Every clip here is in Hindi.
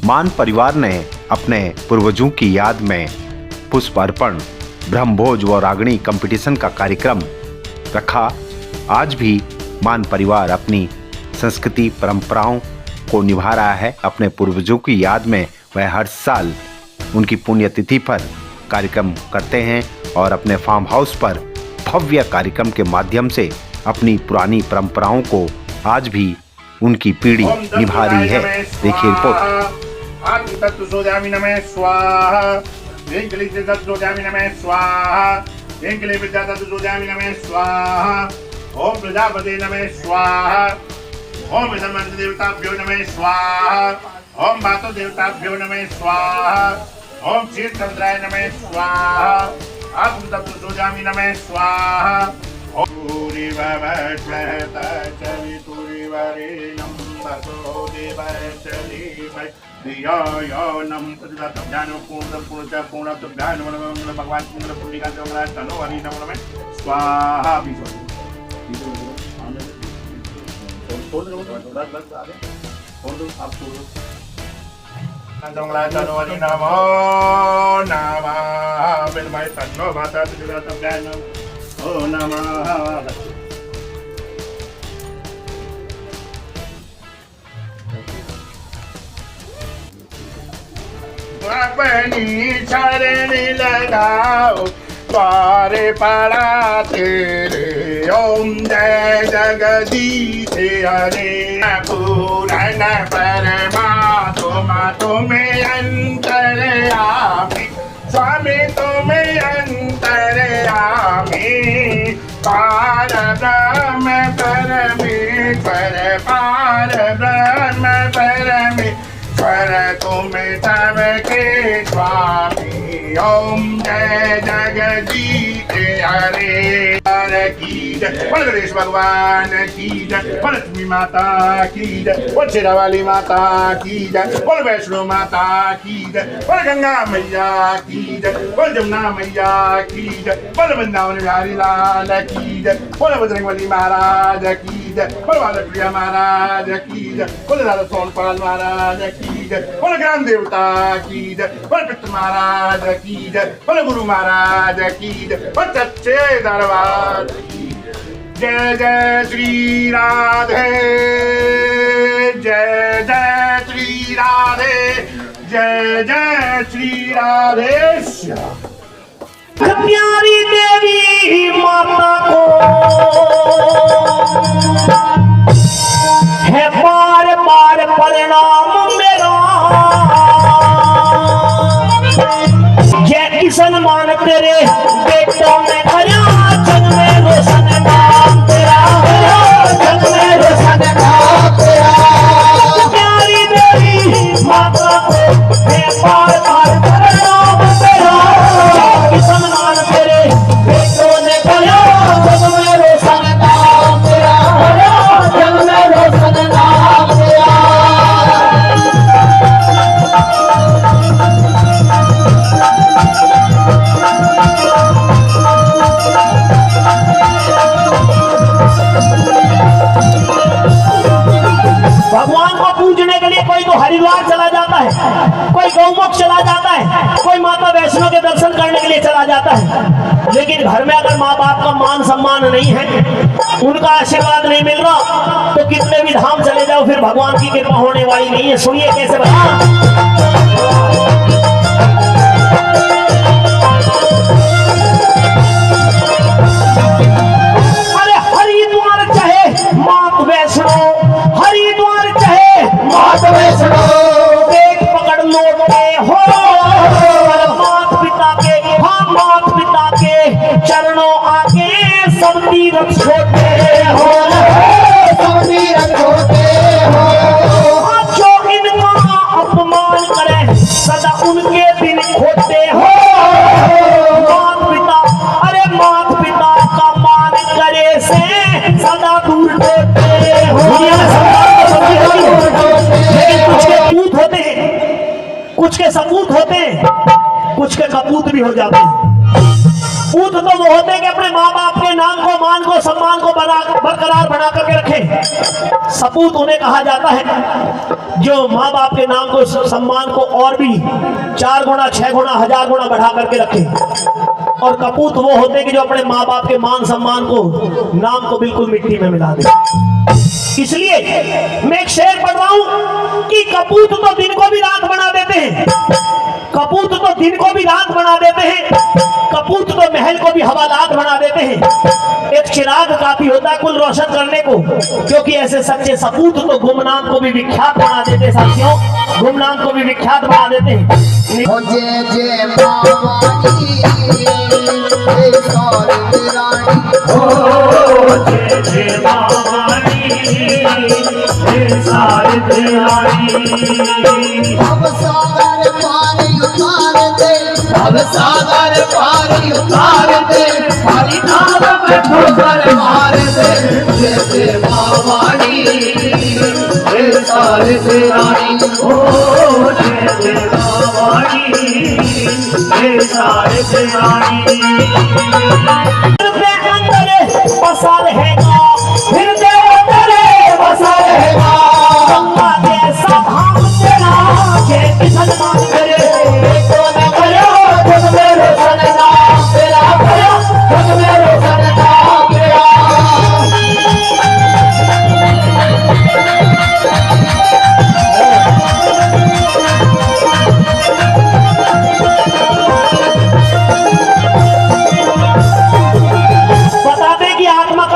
मान परिवार ने अपने पूर्वजों की याद में पुष्प अर्पण, ब्रह्मभोज व रागणी कंपटीशन का कार्यक्रम रखा। आज भी मान परिवार अपनी संस्कृति परंपराओं को निभा रहा है। अपने पूर्वजों की याद में वह हर साल उनकी पुण्यतिथि पर कार्यक्रम करते हैं और अपने फार्म हाउस पर भव्य कार्यक्रम के माध्यम से अपनी पुरानी परंपराओं को आज भी उनकी पीढ़ी निभा रही है। देखिए रिपोर्ट। ओम प्रजापति नमः स्वाहा। ओम देवताभ्यो नमः स्वाहा। ओम मातु देवताभ्यो नमः स्वाहा। ओम क्षीरचंद्राय नमः स्वाहा। आत्म तत्व सोजामि नमः स्वाहा। ओम पूरी भवत्वता चवितुरी वरेण्यं ततो देवचली धियो यो नम प्रतिदातं ज्ञानो पूर्णं पूर्णं ज्ञानो नमः भगवान पूर्ण पुण्यका जगरा तनो हरि नमः स्वाहा। जंगला तनो हरि नमो नमः बिन भाई तन्नो माता प्रतिदातं ज्ञानो ओ नमः। अपनी शरण लगाओ द्वारे पड़ा तेरे। ओम जय जगदीश हरे पूर्ण परमात्मा तुम्हें अंतर्यामी स्वामी तुम्हें अंतर्यामी पार ब्रह्म परमेश्वर पार ब्रह्म परमेश्वर तुम्हें सबके स्वामी। ओम जय जगदीश हरे की जय। बोल गणेश भगवान की जय। बोल लक्ष्मी माता की जय। बोल शेरावाली माता की जय। बोल वैष्णो माता की जय। बोल गंगा मैया की जय। बोल जमुना मैया की जय। बोल वृंदावन बिहारी लाल की जय। बोल बजरंगबली महाराज की जय। बोल बालप्रिया महाराज की जय। बोल राधा सोनपाल महाराज की जय। बोल ग्राम देवता की जय। बोल पितृ महाराज की जय। बोल गुरु महाराज की जय। बोल सच्चे दरबार की जय। जय श्री राधे जय जय श्री राधे जय जय श्री राधे श्याम। प्यारी देवी माता को है बार बार प्रणाम मेरा। जय किशन मान तेरे बेटों में खरा जग में रोशन नाम तेरा। जग में रोशन नाम तेरा। प्यारी देवी माता को है बार बार प्रणाम मेरा। जय किशन मान तेरे बेटों ने खरा जग में रोशन नाम तेरा। जग में रोशन नाम तेरा। भगवान को पूजने के लिए कोई तो हरिद्वार चला जाता है, कोई गौमुख चला जाता है, कोई माता वैष्णो के दर्शन करने के लिए चला जाता है। लेकिन घर में अगर माँ बाप का मान सम्मान नहीं है, उनका आशीर्वाद नहीं मिल रहा, तो कितने भी धाम चले जाओ फिर भगवान की कृपा होने वाली नहीं है। सुनिए कैसे बता। अरे हरिद्वार चाहे मात वैष्णो, हरिद्वार चाहे मात वैष्णो, एक पकड़ लौटते हो मात पिता के। हाँ मात पिता के चरणों आके सब तीर्थ छोड़ते हो, सब तीर्थ छोड़ते हो। जो इनका अपमान करे सदा उनके दिन खोते हो। मात पिता, अरे मात पिता का मान करे से सदा दूर होते हो। लेकिन कुछ के पूत होते हैं, कुछ के सपूत होते हैं, कुछ के कपूत भी हो जाते हैं। पूत तो वो होते हैं कि अपने माँ बाप के नाम को, मान को, सम्मान को बरकरार बना करके रखें। सपूत उन्हें कहा जाता है जो माँ बाप के नाम को, सम्मान को और भी 4 गुना, 6 गुना, 1000 गुना बढ़ा करके रखे। और कपूत वो होते हैं कि जो अपने माँ बाप के मान सम्मान को, नाम को बिल्कुल मिट्टी में मिला दे। इसलिए मैं एक शेर पढ़ रहा हूं कि कपूत तो दिन को भी रात बना देते हैं, कपूत तो दिन को भी रात बना देते हैं, कपूत तो महल को भी हवालात बना देते हैं। एक चिराग काफी होता है कुल रोशन करने को, क्योंकि ऐसे सच्चे सपूत तो गुमनाम को भी विख्यात बना देते हैं। साथियों, गुमनाम को भी विख्यात बना देते हैं। अब सागर पारी उतार दे, हरी नाम में ठोकर मार दे। जैसे मावाड़ी सारे से रानी, ओ जैसे मावाड़ी सारे से रानी। बसा रहेगा, फिर तेरे बसा रहेगा, गंगा जैसा धाम तेरा, जय किशन मान करे।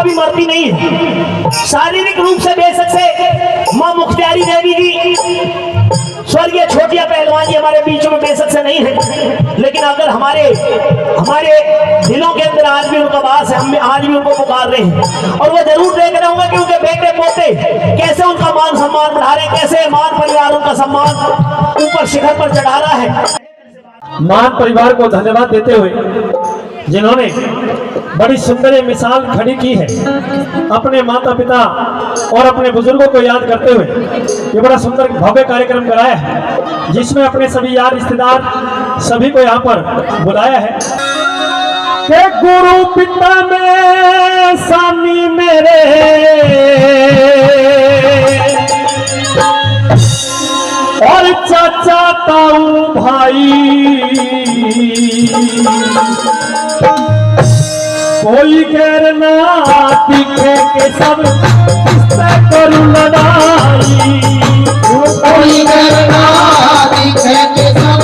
मरती नहीं है। शारीरिक रूप से बेशक से मां मुख्तियारी देवी जी, स्वर्गीय छोटिया पहलवान जी हमारे बीच में बेशक से नहीं है, लेकिन अगर हमारे दिलों के अंदर आज भी उनका वास है, हम आज भी उनको पुकार रहे हैं। और वो जरूर देख रहे होंगे कि उनके बेटे पोते कैसे उनका मान सम्मान बढ़ा रहे हैं, कैसे मान परिवार उनका सम्मान ऊपर शिखर पर चढ़ा रहा है। मान परिवार को धन्यवाद देते हुए जिन्होंने बड़ी सुंदर ये मिसाल खड़ी की है, अपने माता पिता और अपने बुजुर्गों को याद करते हुए ये बड़ा सुंदर भव्य कार्यक्रम कराया है, जिसमें अपने सभी यार रिश्तेदार सभी को यहाँ पर बुलाया है। के गुरु पिता में स्वामी मेरे, और चाचा ताऊ भाई, कोई गैर ना दिखे के सब किससे करूं लड़ाई, कोई गैर ना दिखे के सब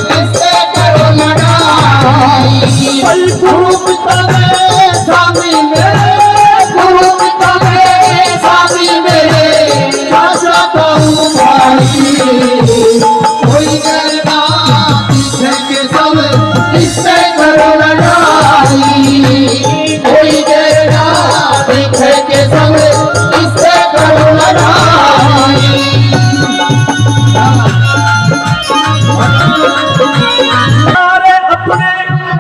किससे करूं लड़ाई। गुरु पिता में स्वामी मेरे, गुरु पिता में स्वामी मेरे, चाचा ताऊ भाई, कोई गैर ना दिखे के सब किससे करूं लड़ाई। कोई गैर ना दिखे के सब किससे करूं लड़ाई। सारे अपने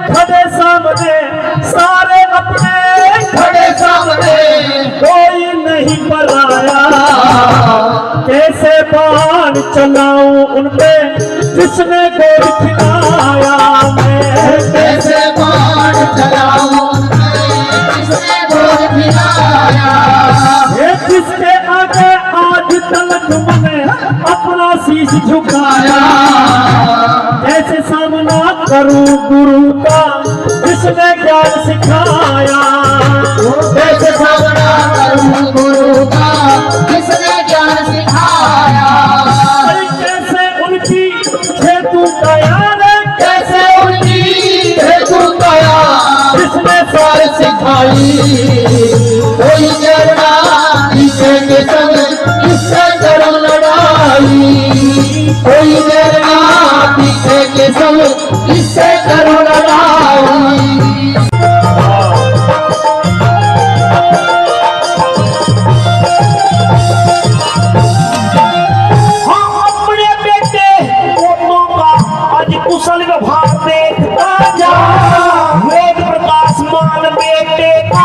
खड़े सामने, सारे अपने खड़े सामने, कोई नहीं पराया, कैसे बाण चलाऊं उनपे जिसने गोद खिलाया। मैं कैसे बाण चलाऊं जिसने गोद खिलाया। ये जिसके आगे आज तलक मैंने अपना शीश झुकाया, कैसे सामना करूं गुरु का जिसने ज्ञान सिखाया। कैसे सामना करूं गुरु का जिसने ज्ञान सिखाया। कैसे उनकी हेतु तैयार, कैसे उनकी हेतु दया जिसने सार सिखाई। कोई गैरना दिखे के संग किससे करूं लड़ाई। कोई गैरना दिखे के संग किससे करूं लड़ाई। कुशल व्यवहार देखता जा, वेद प्रकाश मान बेटे का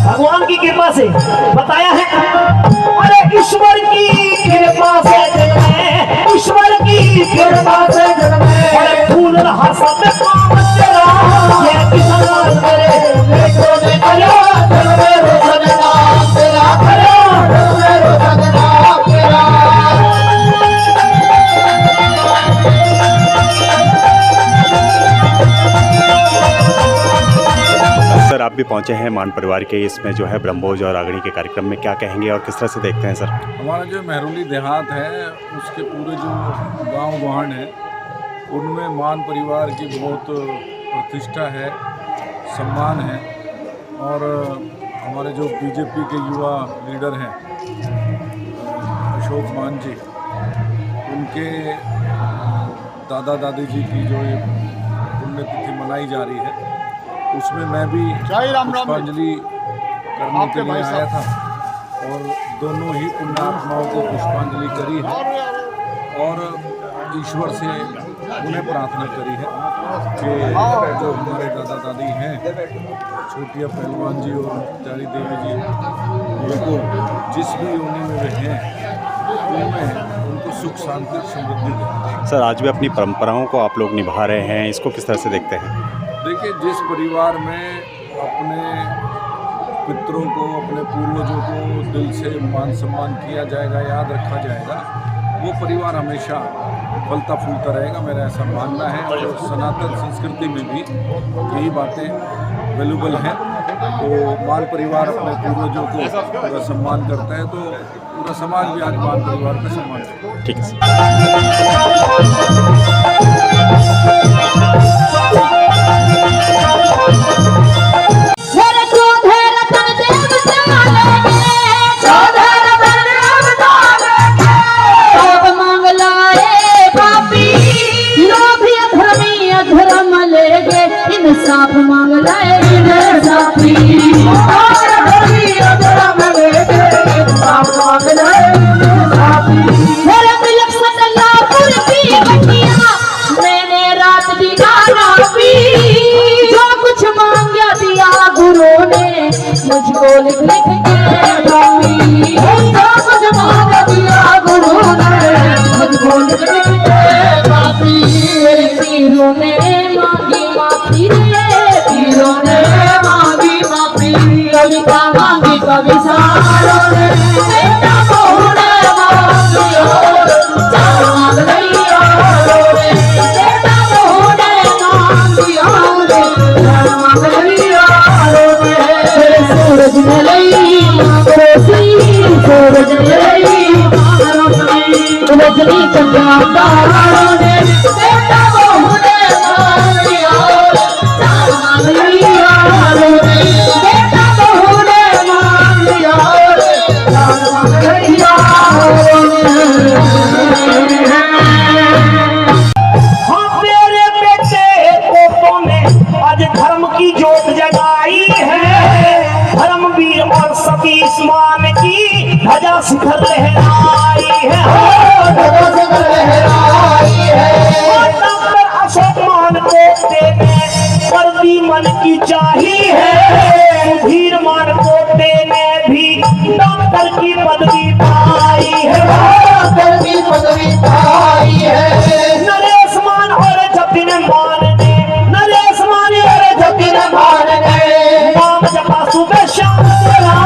भगवान की कृपा से बताया है। अरे ईश्वर की कृपा से जन्मे, ईश्वर की कृपा से जन्मे, अरे फूल रहा सब काम तेरा, ये किसान मान करे देखो देखो जन्मे रोशन नाम तेरा, जन्मे रोशन नाम तेरा। सर आप भी पहुंचे हैं मान परिवार के इसमें जो है ब्रह्मभोज और रागणी के कार्यक्रम में, क्या कहेंगे और किस तरह से देखते हैं सर? हमारा जो महरौली देहात है उसके पूरे जो गांव वाहन है उनमें मान परिवार की बहुत प्रतिष्ठा है, सम्मान है। और हमारे जो बीजेपी के युवा लीडर हैं अशोक मान जी, उनके दादा दादी जी की जो ये पुण्यतिथि मनाई जा रही है उसमें मैं भी पुष्पांजलि करने के लिए आया था और दोनों ही पुण्यात्माओं को पुष्पांजलि करी है और ईश्वर से उन्हें प्रार्थना करी है कि जो हमारे दादा दादी हैं छोटिया पहलवान जी और प्यारी देवी जी, उनको जिस भी योनि में वे हैं उनमें उनको सुख शांति समृद्धि दें। सर आज भी अपनी परंपराओं को आप लोग निभा रहे हैं, इसको किस तरह से देखते हैं? देखिए, जिस परिवार में अपने पितरों को, अपने पूर्वजों को दिल से मान सम्मान किया जाएगा, याद रखा जाएगा, वो परिवार हमेशा फलता फूलता रहेगा, मेरा ऐसा मानना है। और सनातन संस्कृति में भी यही बातें वैल्यूबल हैं। तो मान परिवार अपने पूर्वजों को पूरा सम्मान करता है, तो पूरा समाज भी आज मान परिवार का सम्मान करता है। ठीक है। इंसाफ मांग लाए इंसाफी, इंसाफ मांग लाए इंसाफी। मेरे तिलक सतलापुर की बटिया मैंने रात दिखाना पी, जो कुछ मांगा दिया गुरु ने मुझको लिख लिख के पापी, जो कुछ मांगा दिया गुरु ने मुझको लिख लिख के पापी। मेरे पीरों ने मांगी माफी रे, पीरों ने मांगी माफी, कविता मांगी कविसारों ने, बेटा बहू ने मांगी और चार मांग लई औरों ने, बेटा बहू ने मांगी और चार मांग लई औरों ने। सूरज ने लई मांग रोशनी, सूरज ने लई मांग रोशनी, रजनी चंद्रमा तारों ने, बेटा बहू ने मांगी और चार मांग लई औरों ने, बेटा बहू ने मांगी और चार मांग लई औरों ने। हाँ तेरे बेटे पोतों ने आज धर्म की जोत जगाई है, धर्मवीर और सतीश मान की ध्वजा शिखर लहराई है, ध्वजा शिखर लहराई है। और डॉक्टर अशोक मान पोते ने वर्दी मन की चाही है, सुधीर मान पोते ने भी डॉक्टर की पदवी पाई है, डॉक्टर की पदवी पाई है। नरेश मान और जतिन मान ने, नरेश मान और जतिन मान ने नाम जपा सुबह शाम तेरा,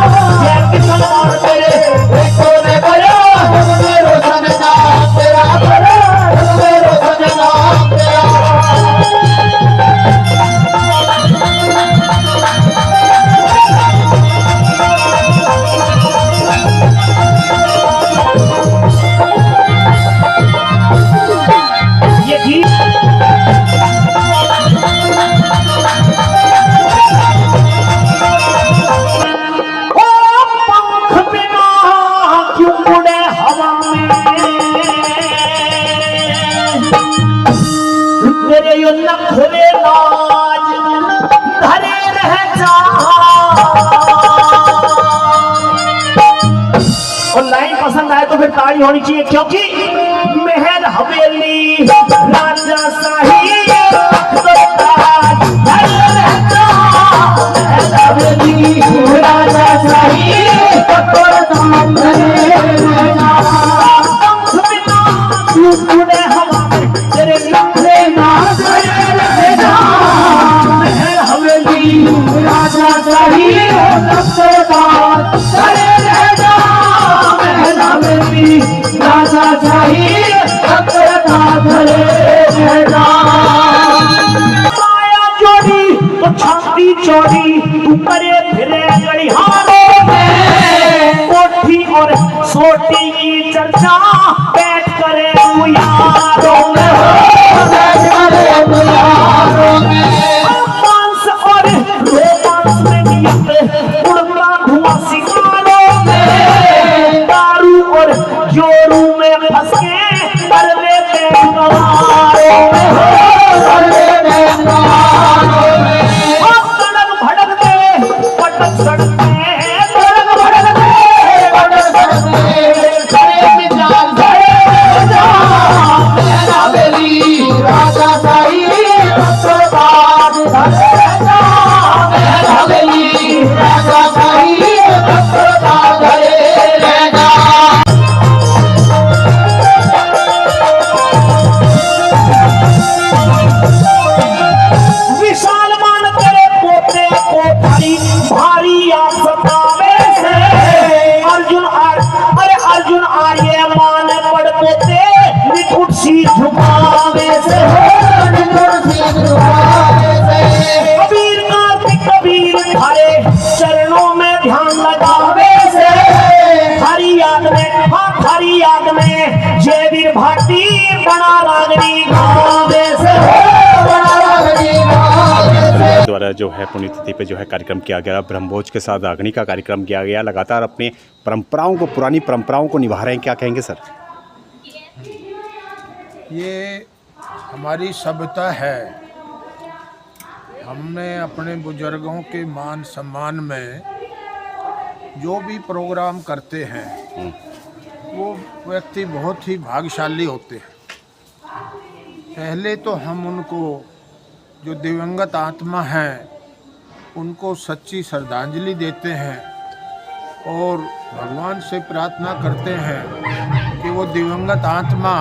जय किसान मान तेरे देखो ने बड़ा, जन्मे रोशन नाम तेरा, जन्मे रोशन नाम तेरा। ये गीत ओ पंख बिना क्यों उड़े हवा में, तेरे यो नखरे नाज धरे रह जा। और लाइन पसंद आए तो फिर ताली होनी चाहिए, क्योंकि महल हवेली राजा शाही महल हवेली राजा सोटी की चर्चा बैठ करे यारों में रोमांस और रोमांस में नियत उड़ता धुआं सितारों में दारू और जोरू में फंस के कर लेते गवारों में सड़क भड़कते पटक सड़कते सड़क भड़कते पटक सड़कते करे मिजाज मेरा बेली राजा साई सरदार मेरा बेली राजा साई सरदार रहेगा। विशाल मान तेरे पोते को भारी आप सतावे से अर्जुन आर्य मान पड़ पोते निकुट सी झुकावे से कबीर कार्तिक कबीर थारे चरणों में ध्यान लगावे से थारी याद में जय वीर भाटी बना रागनी गावे से द्वारा जो है पुण्यतिथि पे जो है कार्यक्रम किया गया, ब्रह्मभोज के साथ रागनी का कार्यक्रम किया गया। लगातार अपनी परंपराओं को, पुरानी परंपराओं को निभा रहे हैं, क्या कहेंगे सर? ये हमारी सभ्यता है। हमने अपने बुजुर्गों के मान सम्मान में जो भी प्रोग्राम करते हैं वो व्यक्ति बहुत ही भाग्यशाली होते हैं। पहले तो हम उनको, जो दिवंगत आत्मा हैं, उनको सच्ची श्रद्धांजलि देते हैं और भगवान से प्रार्थना करते हैं कि वो दिवंगत आत्मा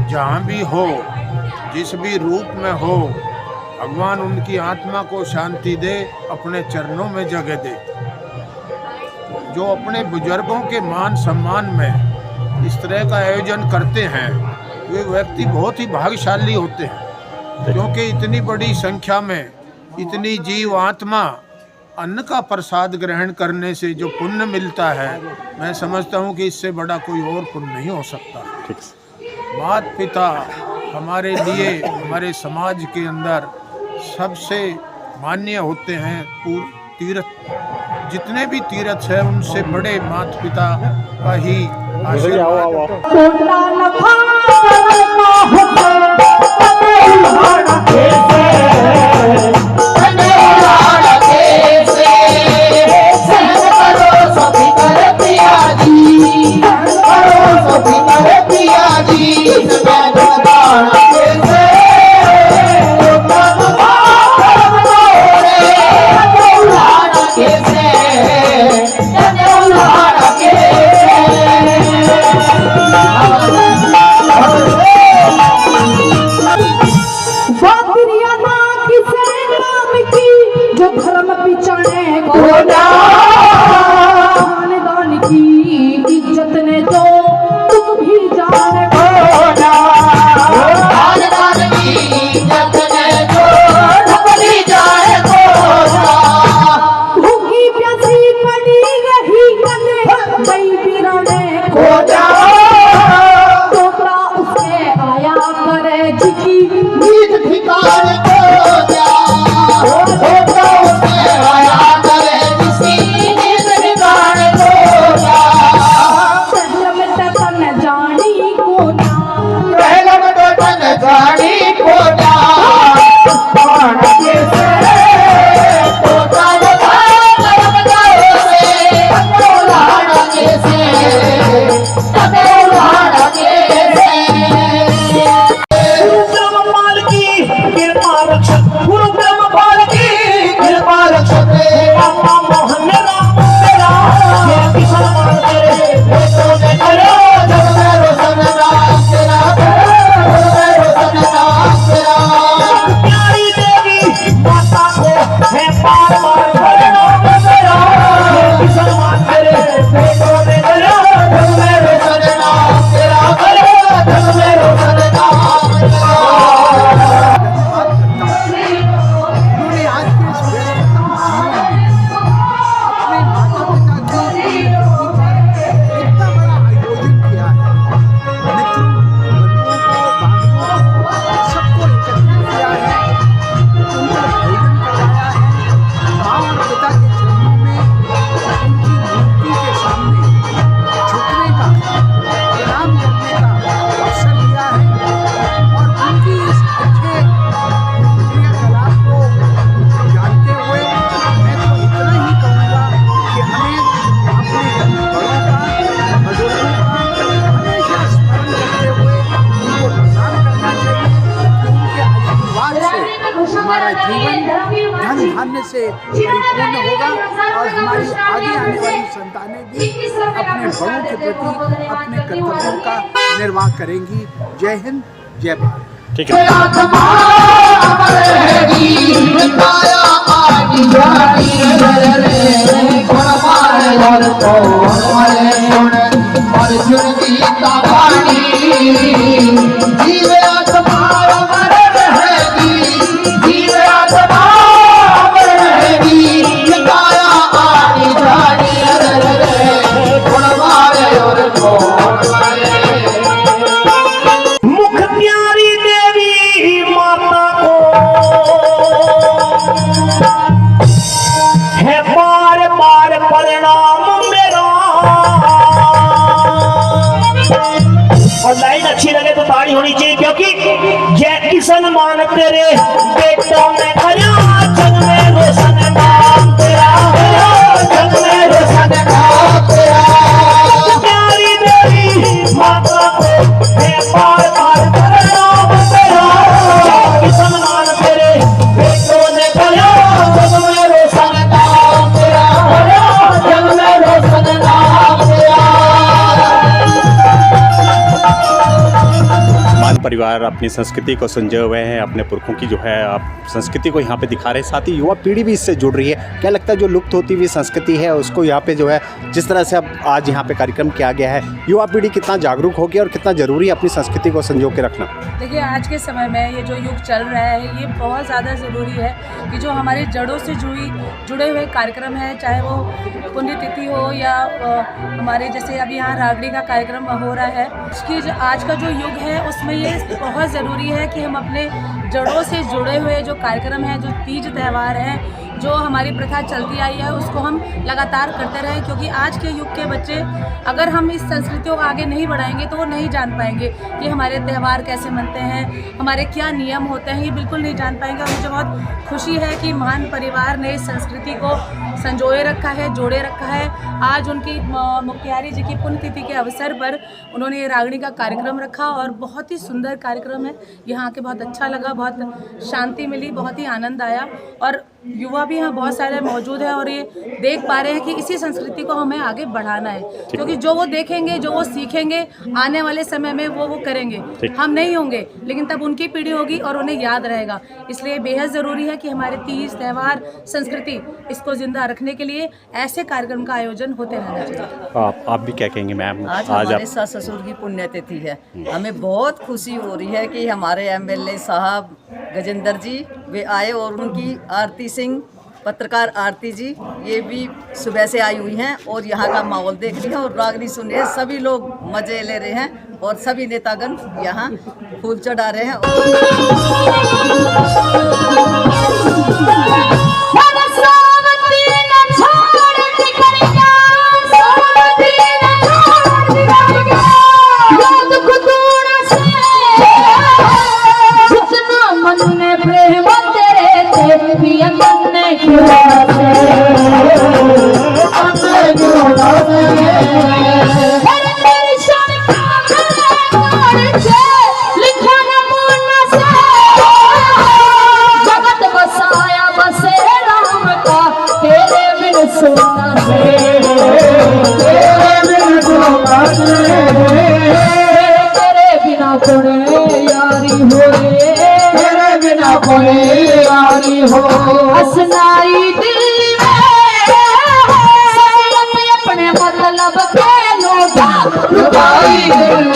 जहाँ भी हो, जिस भी रूप में हो, भगवान उनकी आत्मा को शांति दे, अपने चरणों में जगह दे। जो अपने बुजुर्गों के मान सम्मान में इस तरह का आयोजन करते हैं वे व्यक्ति बहुत ही भाग्यशाली होते हैं, क्योंकि इतनी बड़ी संख्या में इतनी जीव आत्मा अन्न का प्रसाद ग्रहण करने से जो पुण्य मिलता है, मैं समझता हूँ कि इससे बड़ा कोई और पुण्य नहीं हो सकता। माता पिता हमारे लिए, हमारे समाज के अंदर सबसे मान्य होते हैं। तीर्थ, जितने भी तीर्थ है उनसे बड़े माता पिता का ही आशीर्वाद। बात से परिपूर्ण होगा और हमारी आगे आने वाली संतानें भी अपने बड़ों के प्रति अपने कर्तव्यों का निर्वाह करेंगी। जय हिंद, जय भारत। ठीक है। मुख प्यारी देवी माता को है बार बार प्रणाम मेरा। और लाइन अच्छी लगे तो ताड़ी होनी चाहिए, क्योंकि जय किशन मान तेरे बेटों में खड़ा जग में रोशन नाम तेरा, जग में रोशन नाम तेरा। प्यारी देवी माता को है बार बार प्रणाम तेरा, जय किशन मान तेरे बेटों में खड़ा जग में रोशन नाम तेरा, जग में रोशन नाम तेरा। मान परिवार अपनी संस्कृति को संजोए हुए हैं, अपने पुरखों की जो है आप संस्कृति को यहाँ पे दिखा रहे हैं, साथ ही युवा पीढ़ी भी इससे जुड़ रही है। क्या लगता है जो लुप्त होती हुई संस्कृति है उसको यहाँ पे जो है जिस तरह से अब आज यहाँ पे कार्यक्रम किया गया है, युवा पीढ़ी कितना जागरूक होगी और कितना ज़रूरी है अपनी संस्कृति को संजो के रखना? देखिए, आज के समय में ये जो युग चल रहा है ये बहुत ज़्यादा ज़रूरी है कि जो हमारी जड़ों से जुड़े हुए कार्यक्रम है, चाहे वो पुण्यतिथि हो या हमारे जैसे अभी यहाँ रागड़ी का कार्यक्रम हो रहा है, उसकी आज का जो युग है उसमें ये बहुत ज़रूरी है कि हम अपने जड़ों से जुड़े हुए जो कार्यक्रम हैं, जो तीज त्यौहार हैं, जो हमारी प्रथा चलती आई है, उसको हम लगातार करते रहें। क्योंकि आज के युग के बच्चे अगर हम इस संस्कृतियों को आगे नहीं बढ़ाएंगे तो वो नहीं जान पाएंगे कि हमारे त्यौहार कैसे मनते हैं, हमारे क्या नियम होते हैं, ये बिल्कुल नहीं जान पाएंगे। और मुझे बहुत खुशी है कि महान परिवार ने इस संस्कृति को संजोए रखा है, जोड़े रखा है। आज उनकी मुखियारी जी की पुण्यतिथि के अवसर पर उन्होंने ये रागड़ी का कार्यक्रम रखा और बहुत ही सुंदर कार्यक्रम है। यहाँ आके बहुत अच्छा लगा, बहुत शांति मिली, बहुत ही आनंद आया और युवा भी यहाँ बहुत सारे मौजूद हैं और ये देख पा रहे हैं कि इसी संस्कृति को हमें आगे बढ़ाना है। क्योंकि जो वो देखेंगे, जो वो सीखेंगे, आने वाले समय में वो करेंगे। हम नहीं होंगे लेकिन तब उनकी पीढ़ी होगी और उन्हें याद रहेगा। इसलिए बेहद ज़रूरी है कि हमारे तीज त्यौहार संस्कृति इसको जिंदा रखने के लिए ऐसे कार्यक्रम का आयोजन होते रहना चाहिए। आप भी क्या कहेंगे मैम? आज हमारे सास ससुर की पुण्यतिथि है, हमें बहुत खुशी हो रही है कि हमारे एमएलए साहब गजेंद्र जी वे आए और उनकी आरती सिंह पत्रकार आरती जी ये भी सुबह से आई हुई हैं और यहाँ का माहौल देख रही हैं और रागड़ी सुन रहे हैं। सभी लोग मजे ले रहे हैं और सभी नेतागण यहाँ फूल चढ़ा रहे हैं। हसनाई दिल में अपने मतलब के लोग लुकाई दिल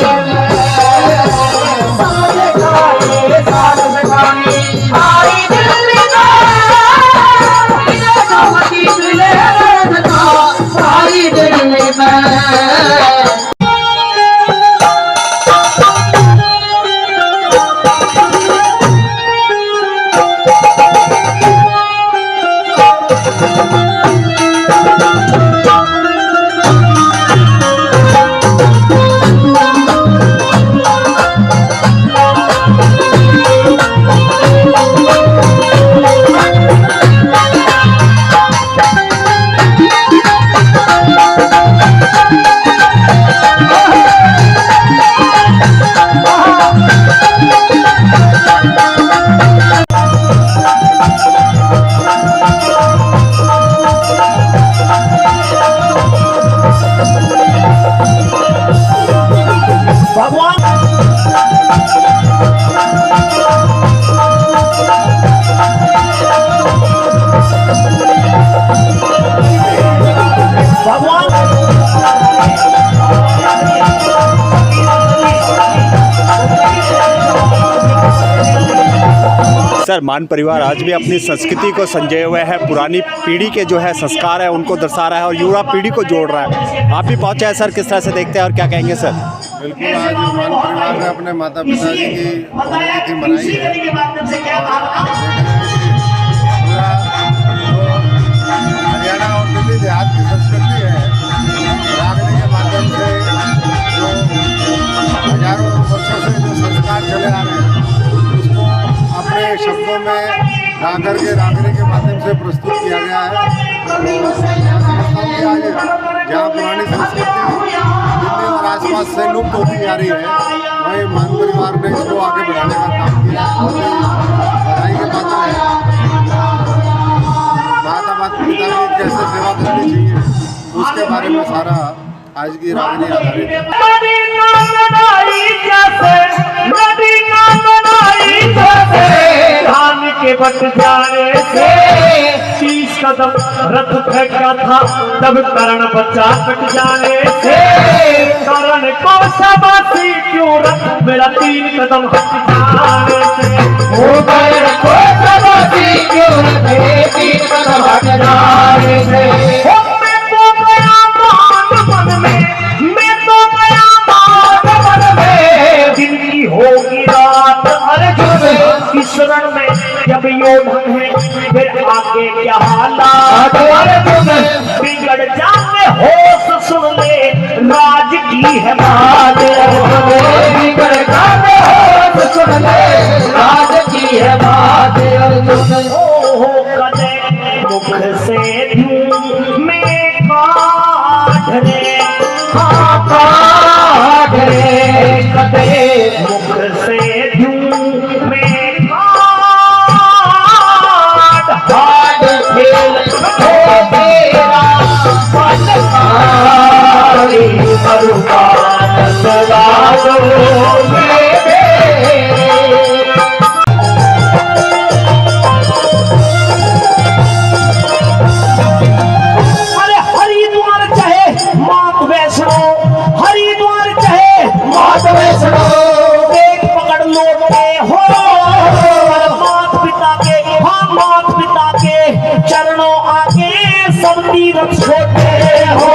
सर, मान परिवार आज भी अपनी संस्कृति को संजोए हुए है, पुरानी पीढ़ी के जो है संस्कार है उनको दर्शा रहा है और युवा पीढ़ी को जोड़ रहा है। आप भी पहुंचे हैं सर, किस तरह से देखते हैं और क्या कहेंगे सर? बिल्कुल, आज मान परिवार ने अपने माता पिता जी की पुण्यतिथि मनाई है। पूरा हरियाणा और दिल्ली देहात की संस्कृति है, रागनी के माध्यम से जो हजारों वर्षों से जो संस्कार चले आ रहे हैं उसको अपने शब्दों में गा करके रागनी के माध्यम से प्रस्तुत किया गया है। आज जहाँ पुरानी संस्कृति दिल्ली और आसपास से लुप्त होती जा रही है, वही मान परिवार ने इसको आगे बढ़ाने का काम किया। बधाई के पात्र है। माता पिता की कैसे सेवा करनी चाहिए उसके बारे में सारा आज की रागनी आधारित है। धान के बट जाने से 30 कदम रथ फेंका था, तब करण बचा कट जाने से करण को शाबाशी क्यों रथ मेरा 3 कदम हट जाने से, ओ करण को शाबाशी क्यों रखे 3 कदम हट जाने से। मैं तो गया मान मन में, मैं तो गया मान मन में, दिन की होगी रात अर्जुन की शरण में, जब योधन है फिर आगे क्या हालात अर्जुन, बिगड़ जाने होश सुन ले राज की है बात अर्जुन, बिगड़ जाने होश सुन ले राज की है बात अर्जुन। ओ कदे मुख से धूम में काढ़ रे, हाँ काढ़ रे, कदे मुख से धूम में हाड खेल हो तेरा पटकारी मरुदान सदारो मेरे। अरे हरिद्वार चाहे मात वैष्णो, हरिद्वार चाहे मात वैष्णो, देख पकड़ लौटते हो मात पिता के, हाँ मात पिता के चरणों आगे सब तीरथ छोटे हो,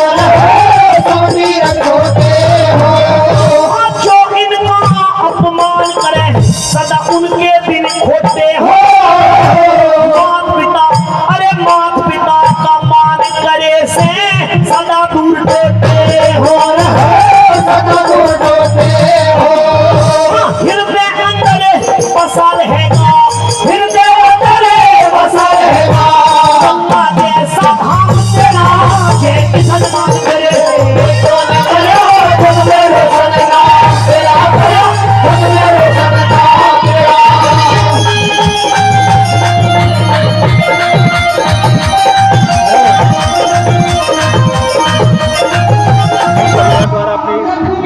सब तीरथ छोटे हो। जो इनका अपमान करे सदा उनके दिन खोटे हो, मात पिता, अरे मात पिता का मान करे से सदा दूर टोटे हो, सदा दूर टोटे हो। हृदय अंदर बसा रहेगा, हृदय अंदर बसा रहेगा, गंगा जैसा भाव तेरा जे किसन मान करे तो न करो खुद मेरे सनगा तेरा, करो खुद मेरे सनगा तेरा। द्वारा अपनी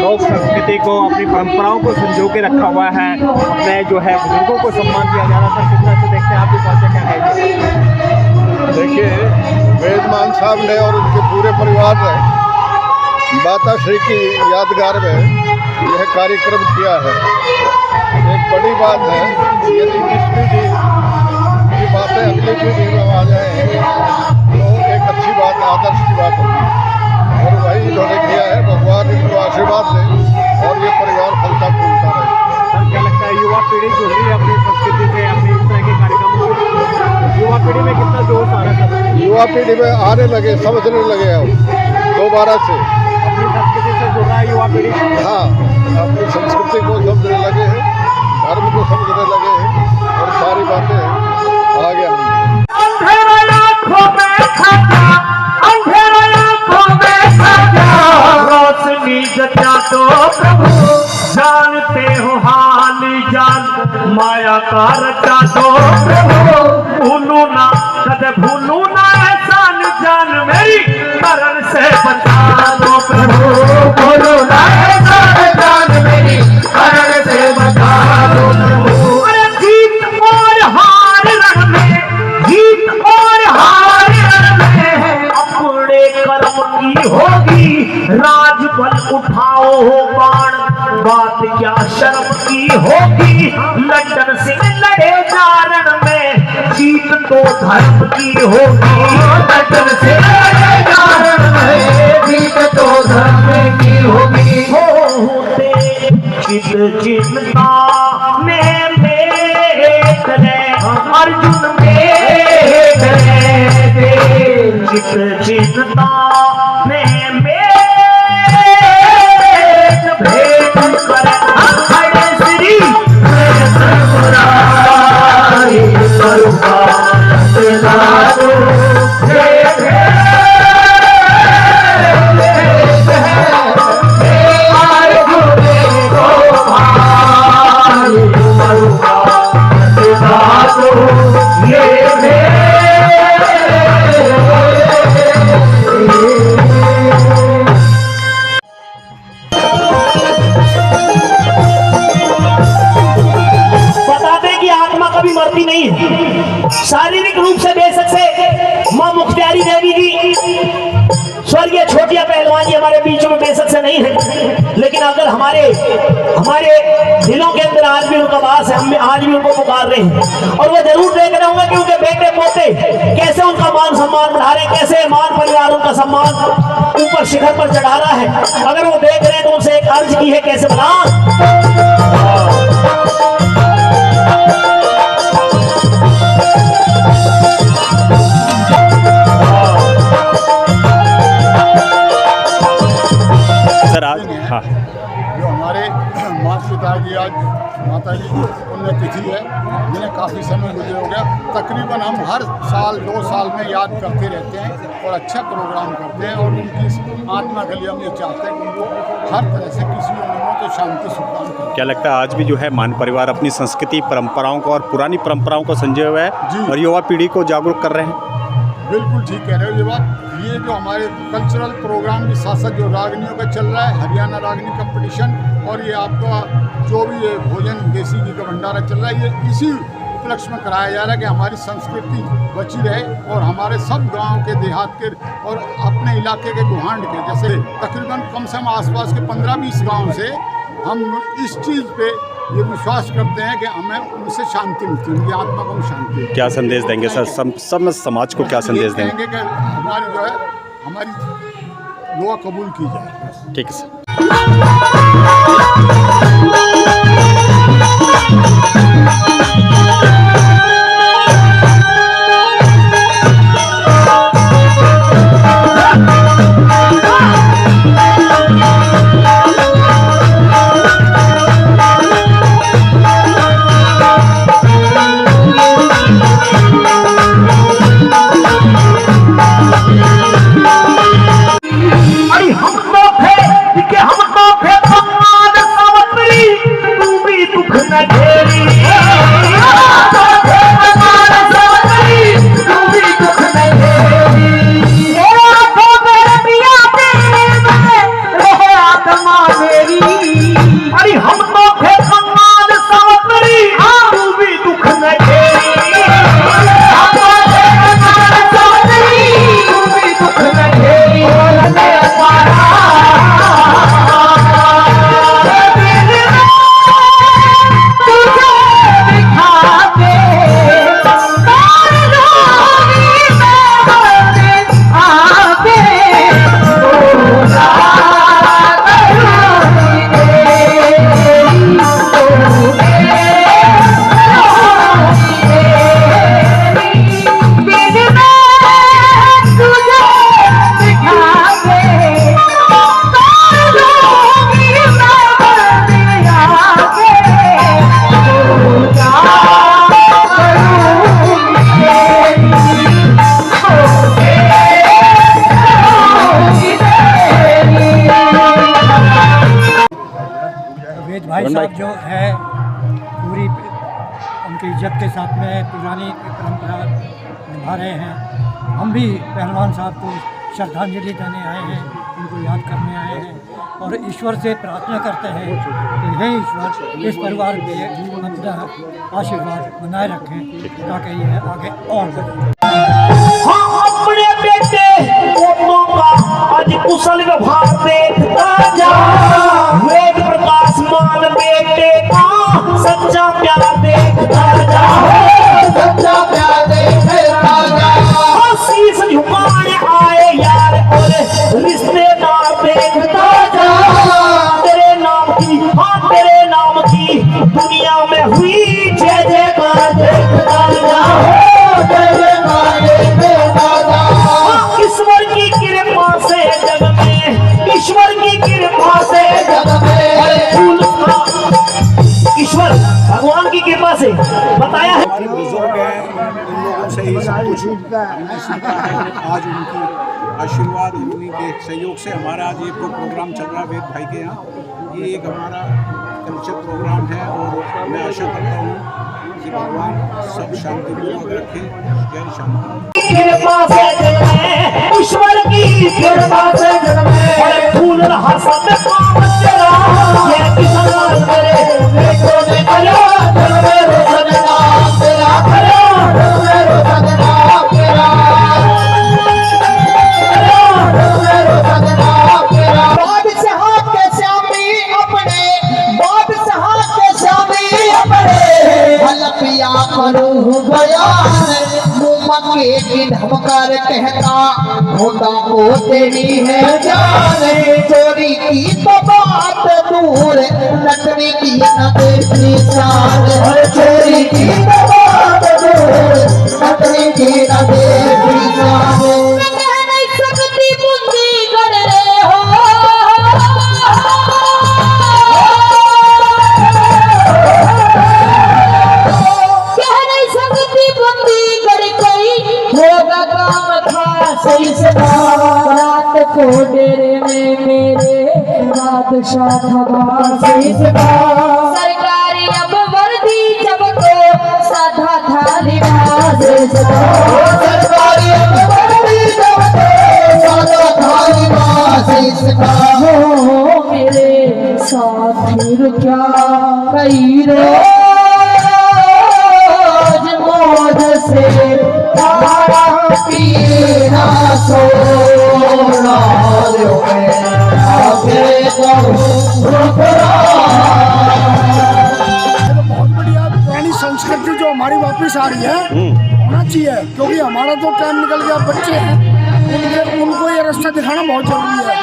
लोक संस्कृति को, अपनी परंपराओं को संजो के रखा हुआ है, अपने जो है बुजुर्गों को सम्मान दिया जा रहा था। किस तरह से देखते हैं आप भी पहुंचे, क्या कहेंगे? देखिए, वेदमान साहब ने और उनके पूरे परिवार ने माता श्री की यादगार में यह कार्यक्रम किया है। एक बड़ी बात है, यदि इस पीढ़ी की बातें अगली पीढ़ी में आ जाए तो एक अच्छी बात, आदर्श की बात होगी, और वही इन्होंने किया है। भगवान इनको आशीर्वाद दे और ये परिवार फलता फूलता रहे। सर, क्या लगता है युवा पीढ़ी जुड़ रही है अपनी संस्कृति से, अपने इस तरह के कार्यक्रमों से? युवा पीढ़ी में कितना जोश आ रहा है? युवा पीढ़ी में आने लगे, समझने लगे अब दोबारा से अपनी संस्कृति से जुड़ रहा है युवा पीढ़ी। हाँ, अपनी संस्कृति को समझने लगे हैं, धर्म को समझने लगे हैं और सारी बातें आगे आएंगी। रोशनी जचा तो प्रभु जानते हो हाल जान, माया का रचा तो प्रभु भूलू ना, कदे भूलू ना एहसान जान मेरी, मरण से बचा दो प्रभु, भूलू ना एहसान जान मेरी, मरण से बचा दो प्रभु। अरे जीत और हार रण में, जीत और हार रण में अपने कर्म की होगी, राजबल उठाओ हो बाण, बात क्या शर्म की होगी, लंदन से लड़े जारण में जीत तो धर्म की होगी, डटन से जीत तो धर्म की होगी। होते चित चिंता में मेरे अर्जुन मेरे चित चिंता में भेद कर श्री मरती नहीं है। शारीरिक रूप से बेशक से मां मुख्तियारी देवी जी स्वर्गीय छोटिया पहलवान जी हमारे बीच में बेशक से नहीं है, लेकिन अगर हमारे दिलों के अंदर आज भी उनका वास है, हम आज भी उनको पुकार रहे हैं। और वो जरूर देख रहे होंगे कि उनके बेटे पोते कैसे उनका मान सम्मान बढ़ा रहे हैं, कैसे मान परिवार उनका सम्मान ऊपर शिखर पर चढ़ा रहा है। अगर वो देख रहे हैं तो उनसे एक अर्ज की है, कैसे बना हाँ। जो हमारे माता की आज माता जी की पुण्यतिथि है, जिन्हें काफ़ी समय गुजर हो गया। तकरीबन हम हर साल 2 साल में याद करते रहते हैं और अच्छा प्रोग्राम करते हैं, और उनकी आत्मा के लिए हम ये चाहते हैं कि उनको हर तरह से किसी उन्होंने तो शांति सुखान करें। क्या लगता है आज भी जो है मान परिवार अपनी संस्कृति परंपराओं को और पुरानी परंपराओं को संजोए हुए है और युवा पीढ़ी को जागरूक कर रहे हैं? बिल्कुल ठीक कह रहे हो ये बात। ये जो हमारे कल्चरल प्रोग्राम के साथ साथ जो रागनियों का चल रहा है, हरियाणा रागनी कंपटीशन, और ये आपका जो भी ये भोजन देसी घी का भंडारा चल रहा है, ये इसी उपलक्ष्य में कराया जा रहा है कि हमारी संस्कृति बची रहे और हमारे सब गांव के देहात के और अपने इलाके के गुहांड के, जैसे तकरीबन कम से कम आसपास के 15-20 गाँव से हम इस चीज़ पे ये विश्वास करते हैं कि हमें उनसे शांति मिलती है, उनकी आत्मा को शांति। क्या संदेश देंगे सर, सब समाज को क्या संदेश देंगे? कि हमारी जो है हमारी दुआ कबूल की जाए। ठीक है सर। भाई साहब जो है पूरी उनकी इज्जत के साथ में पुरानी परंपरा निभा रहे हैं। हम भी पहलवान साहब को श्रद्धांजलि देने आए हैं, उनको याद करने आए हैं और ईश्वर से प्रार्थना करते हैं कि हे ईश्वर इस परिवार पे अपना आशीर्वाद बनाए रखें ताकि ये आगे और बढ़े। अपने बेटे पोतों का आज कुशल व्यवहार देखता जा, वेद प्रकाश मान बेटे का सच्चा प्यार देखता जा, सच्चा प्यार हमने सीखा है। आज उनकी आशीर्वाद, उन्हीं के सहयोग से हमारा आज ये प्रोग्राम चल रहा है वेद भाई के यहाँ। ये एक हमारा कल्चर प्रोग्राम है और मैं आशा करता हूँ कि भगवान सब शांतिपूर्वक रखे। जय शांति। कृपा से जन्मे ईश्वर की कृपा से जन्मे बड़े फूल रहा सब पावन तेरा ये किसान करे देखो देखो जन्मे रोशन नाम तेरा करो जन्मे रोशन नाम तेरा जन्मे रोशन नाम तेरा बाद से हाथ के श्यामी अपने बाद से हाथ के श्यामी अपने हलपिया करूं बयान मक्के की धमकर कहता खुदा को देनी है जान चोरी की तो बात दूर नटने की न देखनी शान चोरी की तो बात दूर नटने की न देखनी शान कह नहीं सकती बुद्धि कर रहे हो होगा काम था सही से रात को डेरे में मेरे बादशाह था सही से सरकारी अब वर्दी जब को साधा था लिबास सरकारी अब वर्दी जब को साधा था लिबास हो मेरे साथी क्या कई रोज मौज से पीना सोना बहुत बढ़िया पुरानी संस्कृति जो हमारी वापस आ रही है होना चाहिए, क्योंकि हमारा तो टाइम निकल गया। बच्चे हैं उनको ये रास्ता दिखाना बहुत जरूरी है।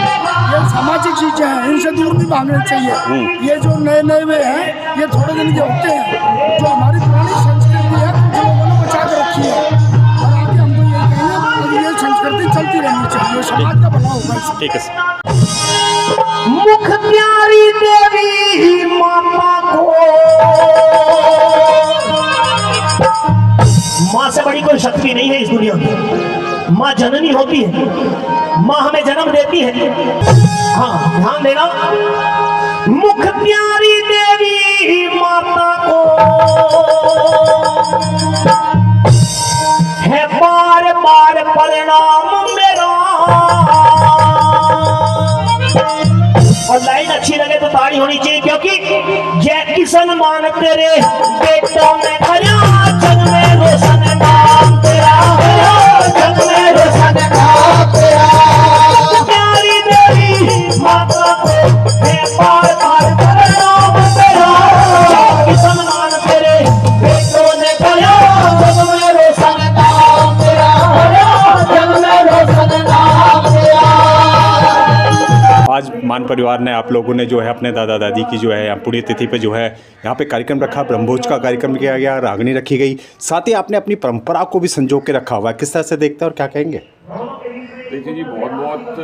ये सामाजिक चीजें हैं, इनसे दूर नहीं भागना चाहिए। ये जो नए नए वे हैं ये थोड़े दिन के होते हैं। जो हमारी पुरानी संस्कृति है कुछ लोगों ने बचा के रखी है और आगे हम तो यही कहेंगे ये संस्कृति चलती रहनी चाहिए, समाज का भला होगा। ठीक है। मुख प्यारी देवी माता को माँ से बड़ी कोई शक्ति नहीं है इस दुनिया में। माँ जननी होती है, माँ हमें जन्म देती है। हाँ ध्यान देना, मुख प्यारी देवी माता को है बार बार परिणाम मेरा। और लाइन अच्छी लगे तो ताड़ी होनी चाहिए, क्योंकि जय किशन मान तेरे बेटों में खड़ा जग में रोशन नाम तेरा जग में रोशन नाम तेरा। प्यारी देवी माता को है बार बार परिणाम तेरा। जय किशन मान तेरे बेटों में खड़ा जग में रोशन नाम तेरा जग में रोशन नाम तेरा। आज मान परिवार ने, आप लोगों ने जो है अपने दादा दादी की जो है पुण्यतिथि पे जो है यहाँ पे कार्यक्रम रखा, ब्रह्मभोज का कार्यक्रम किया गया, रागनी रखी गई, साथ ही आपने अपनी परंपरा को भी संजो के रखा हुआ है। किस तरह से देखते हैं और क्या कहेंगे? देखिए जी, बहुत बहुत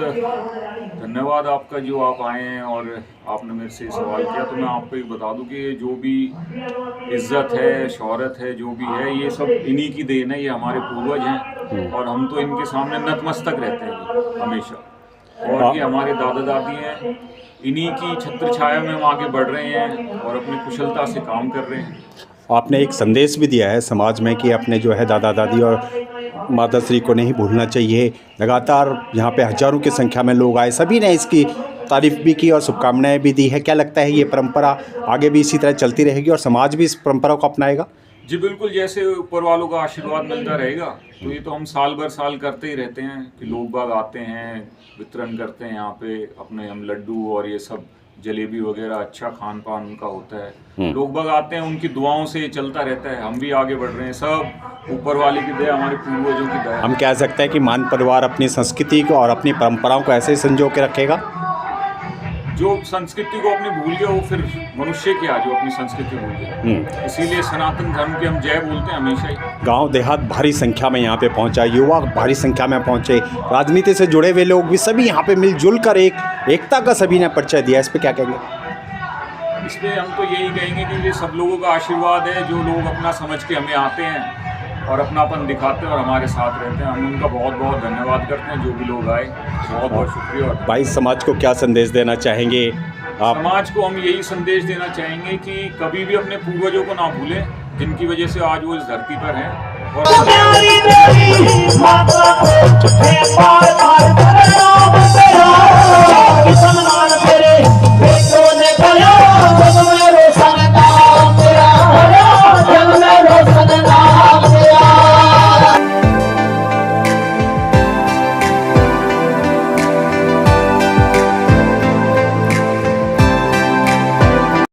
धन्यवाद आपका जो आप आए हैं और आपने मेरे से सवाल किया। तो मैं आपको एक बता दूं कि जो भी इज्जत है, शोहरत है, जो भी है, ये सब इन्हीं की देन है। ये हमारे पूर्वज हैं और हम तो इनके सामने नतमस्तक रहते हैं हमेशा। और ये हमारे दादा दादी हैं, इन्हीं की छत्र छाया में हम आगे बढ़ रहे हैं और अपनी कुशलता से काम कर रहे हैं। आपने एक संदेश भी दिया है समाज में कि अपने जो है दादा दादी और माता श्री को नहीं भूलना चाहिए। लगातार यहाँ पे हजारों की संख्या में लोग आए, सभी ने इसकी तारीफ भी की और शुभकामनाएं भी दी है। क्या लगता है ये परंपरा आगे भी इसी तरह चलती रहेगी और समाज भी इस परंपरा को अपनाएगा? जी बिल्कुल, जैसे ऊपर वालों का आशीर्वाद मिलता रहेगा तो ये तो हम साल भर साल करते ही रहते हैं कि लोग बाग आते हैं, वितरण करते हैं यहाँ पे अपने, हम लड्डू और ये सब जलेबी वगैरह अच्छा खान पान उनका होता है। लोग बाग आते हैं, उनकी दुआओं से ये चलता रहता है। हम भी आगे बढ़ रहे हैं, सब ऊपर वाले की दया, हमारे पूर्वजों की दया। हम कह सकते हैं कि मान परिवार अपनी संस्कृति को और अपनी परंपराओं को ऐसे ही संजो के रखेगा। जो संस्कृति को अपनी भूल गए वो फिर मनुष्य क्या, जो अपनी संस्कृति भूल गए। इसीलिए सनातन धर्म की हम जय बोलते हैं हमेशा ही। गांव देहात भारी संख्या में यहाँ पे पहुंचा, युवा भारी संख्या में पहुंचे, राजनीति से जुड़े हुए लोग भी सभी यहाँ पे मिलजुल कर एकता का सभी ने परिचय दिया। इस पे क्या कहेंगे? इसलिए हम तो यही कहेंगे कि ये सब लोगों का आशीर्वाद है, जो लोग अपना समझ के हमें आते हैं और अपनापन दिखाते हैं और हमारे साथ रहते हैं। हम उनका बहुत बहुत धन्यवाद करते हैं, जो भी लोग आए बहुत बहुत शुक्रिया। और भाई समाज को क्या संदेश देना चाहेंगे आप? समाज को हम यही संदेश देना चाहेंगे कि कभी भी अपने पूर्वजों को ना भूलें, जिनकी वजह से आज वो इस धरती पर हैं। और प्यारी तेरी माता को है बार बार प्रणाम तेरा।